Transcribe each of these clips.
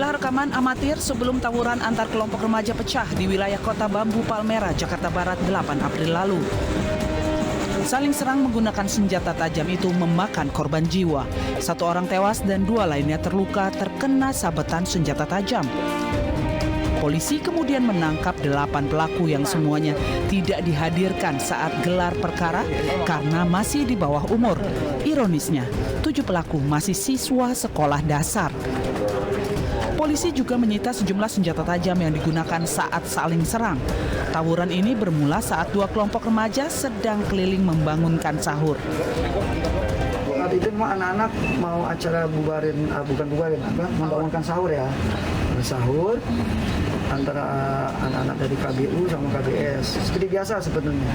Inilah rekaman amatir sebelum tawuran antar kelompok remaja pecah di wilayah Kota Bambu Palmerah, Jakarta Barat 8 April lalu. Saling serang menggunakan senjata tajam itu memakan korban jiwa. 1 orang tewas dan 2 lainnya terluka terkena sabetan senjata tajam. Polisi kemudian menangkap 8 pelaku yang semuanya tidak dihadirkan saat gelar perkara karena masih di bawah umur. Ironisnya, 7 pelaku masih siswa sekolah dasar. Polisi juga menyita sejumlah senjata tajam yang digunakan saat saling serang. Tawuran ini bermula saat 2 kelompok remaja sedang keliling membangunkan sahur. Waktu itu memang anak-anak mau acara membangunkan sahur ya. Sahur antara anak-anak dari KBU sama KBS. Seperti biasa sebetulnya.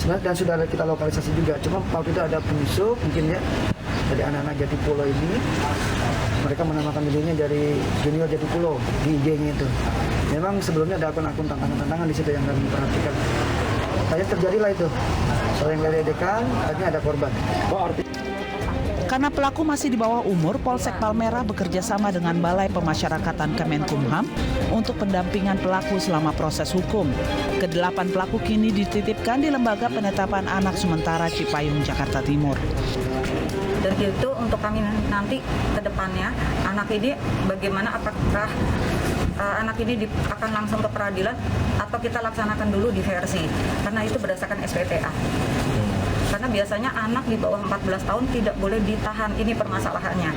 Dan sudah kita lokalisasi juga. Cuma waktu itu ada penyusup mungkin ya dari anak-anak Jatipulo ini. Mereka menamakan dirinya dari Junior Jatipulo di IG-nya itu. Memang sebelumnya ada akun-akun tantangan-tantangan di situ yang kami perhatikan. Kayak terjadilah itu. Saling ledekan, akhirnya ada korban. Karena pelaku masih di bawah umur, Polsek Palmerah bekerja sama dengan Balai Pemasyarakatan Kemenkumham untuk pendampingan pelaku selama proses hukum. Ke-8 pelaku kini dititipkan di Lembaga Penetapan Anak Sementara Cipayung, Jakarta Timur. Dan itu untuk kami nanti ke depannya, anak ini bagaimana, apakah anak ini akan langsung ke peradilan atau kita laksanakan dulu diversi, karena itu berdasarkan SPPA. Karena biasanya anak di bawah 14 tahun tidak boleh ditahan, ini permasalahannya.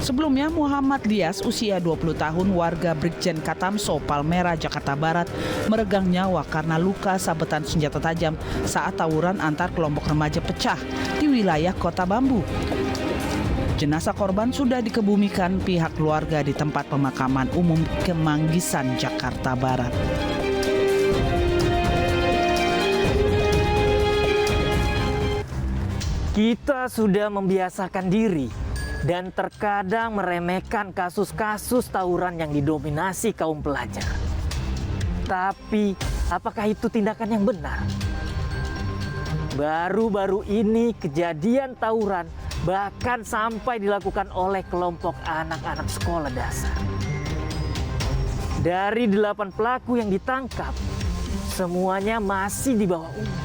Sebelumnya, Muhammad Dias, usia 20 tahun, warga Brigjen Katamso, Palmerah, Jakarta Barat, meregang nyawa karena luka sabetan senjata tajam saat tawuran antar kelompok remaja pecah di wilayah Kota Bambu. Jenazah korban sudah dikebumikan pihak keluarga di tempat pemakaman umum Kemanggisan, Jakarta Barat. Kita sudah membiasakan diri dan terkadang meremehkan kasus-kasus tawuran yang didominasi kaum pelajar. Tapi, apakah itu tindakan yang benar? Baru-baru ini kejadian tawuran bahkan sampai dilakukan oleh kelompok anak-anak sekolah dasar. Dari 8 pelaku yang ditangkap, semuanya masih di bawah umur.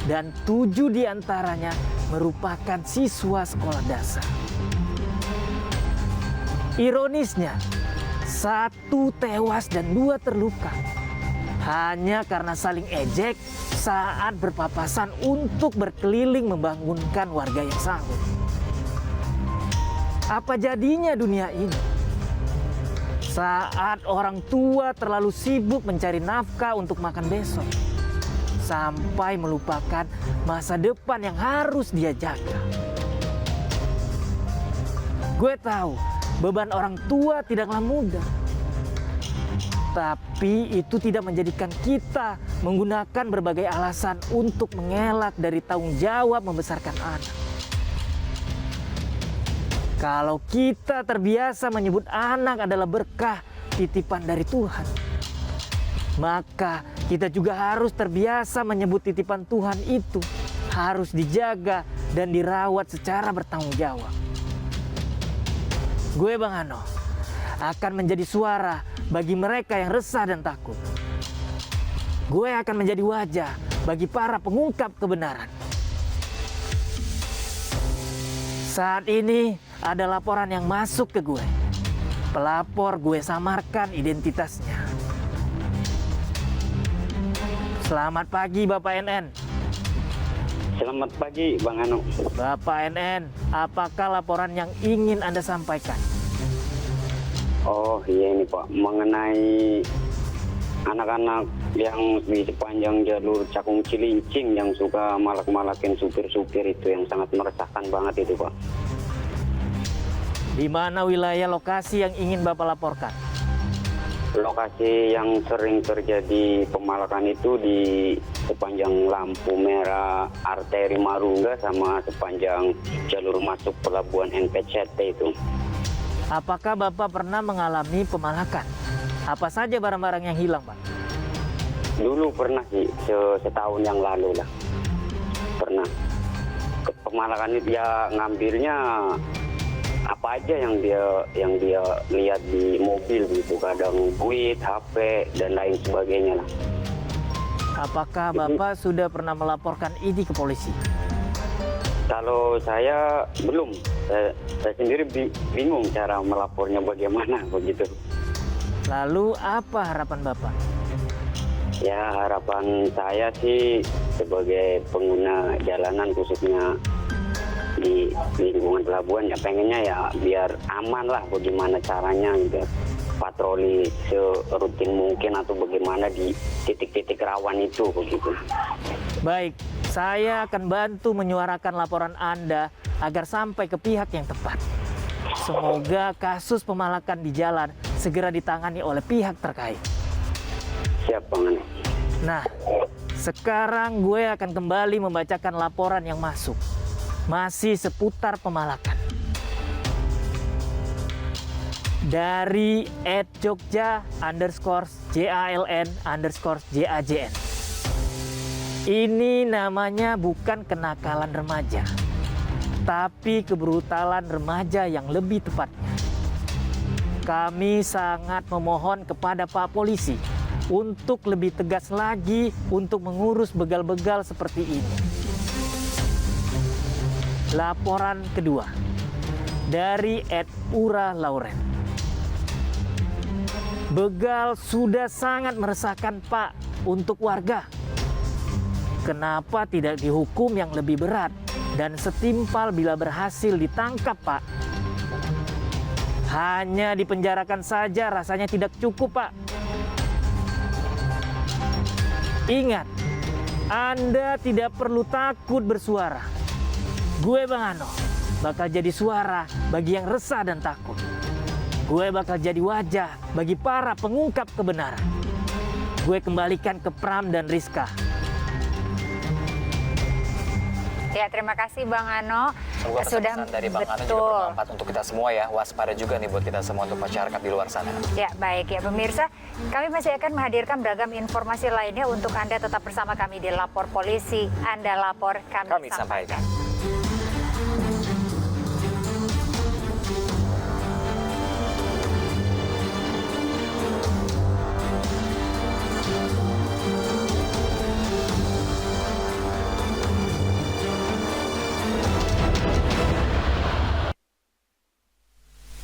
Dan 7 diantaranya merupakan siswa sekolah dasar. Ironisnya, 1 tewas dan 2 terluka hanya karena saling ejek saat berpapasan untuk berkeliling membangunkan warga yang sahur. Apa jadinya dunia ini? Saat orang tua terlalu sibuk mencari nafkah untuk makan besok, sampai melupakan masa depan yang harus dia jaga. Gue tahu beban orang tua tidaklah mudah. Tapi itu tidak menjadikan kita menggunakan berbagai alasan untuk mengelak dari tanggung jawab membesarkan anak. Kalau kita terbiasa menyebut anak adalah berkah titipan dari Tuhan, maka kita juga harus terbiasa menyebut titipan Tuhan itu harus dijaga dan dirawat secara bertanggung jawab. Gue Bang Ano akan menjadi suara bagi mereka yang resah dan takut. Gue akan menjadi wajah bagi para pengungkap kebenaran. Saat ini ada laporan yang masuk ke gue. Pelapor gue samarkan identitasnya. Selamat pagi Bapak NN. Selamat pagi Bang Ano. Bapak NN, apakah laporan yang ingin Anda sampaikan? Oh iya ini Pak, mengenai anak-anak yang di sepanjang jalur Cakung Cilincing yang suka malak-malakin supir-supir itu yang sangat meresahkan banget itu Pak. Di mana wilayah lokasi yang ingin Bapak laporkan? Lokasi yang sering terjadi pemalakan itu di sepanjang lampu merah arteri Marungga sama sepanjang jalur masuk pelabuhan NPCT itu. Apakah Bapak pernah mengalami pemalakan? Apa saja barang-barang yang hilang, Pak? Dulu pernah sih, setahun yang lalu lah. Pernah. Pemalakan itu ya ngambilnya apa aja yang dia lihat di mobil gitu, kadang duit, HP dan lain sebagainya lah. Apakah Bapak sudah pernah melaporkan ini ke polisi? Kalau saya belum, saya sendiri bingung cara melapornya bagaimana begitu. Lalu apa harapan Bapak? Ya harapan saya sih sebagai pengguna jalanan khususnya di lingkungan pelabuhan ya pengennya ya biar aman lah, bagaimana caranya gitu, patroli serutin mungkin atau bagaimana di titik-titik rawan itu begitu. Baik, saya akan bantu menyuarakan laporan Anda agar sampai ke pihak yang tepat. Semoga kasus pemalakan di jalan segera ditangani oleh pihak terkait. Siap Bang Ano. Nah, sekarang gue akan kembali membacakan laporan yang masuk. Masih seputar pemalakan. Dari @jogja_jaln_jajn. Ini namanya bukan kenakalan remaja, tapi kebrutalan remaja yang lebih tepatnya. Kami sangat memohon kepada Pak Polisi untuk lebih tegas lagi untuk mengurus begal-begal seperti ini. Laporan kedua dari @ura_lauren. Begal sudah sangat meresahkan Pak untuk warga. Kenapa tidak dihukum yang lebih berat dan setimpal bila berhasil ditangkap Pak? Hanya dipenjarakan saja rasanya tidak cukup Pak. Ingat, Anda tidak perlu takut bersuara. Gue Bang Ano bakal jadi suara bagi yang resah dan takut. Gue bakal jadi wajah bagi para pengungkap kebenaran. Gue kembalikan ke Pram dan Rizka. Ya, terima kasih Bang Ano. Semoga pesan dari Bang Ano juga bermanfaat untuk kita semua ya. Waspada juga nih buat kita semua untuk masyarakat di luar sana. Ya, baik ya pemirsa. Kami masih akan menghadirkan beragam informasi lainnya untuk Anda tetap bersama kami di Lapor Polisi. Anda lapor, kami sampaikan.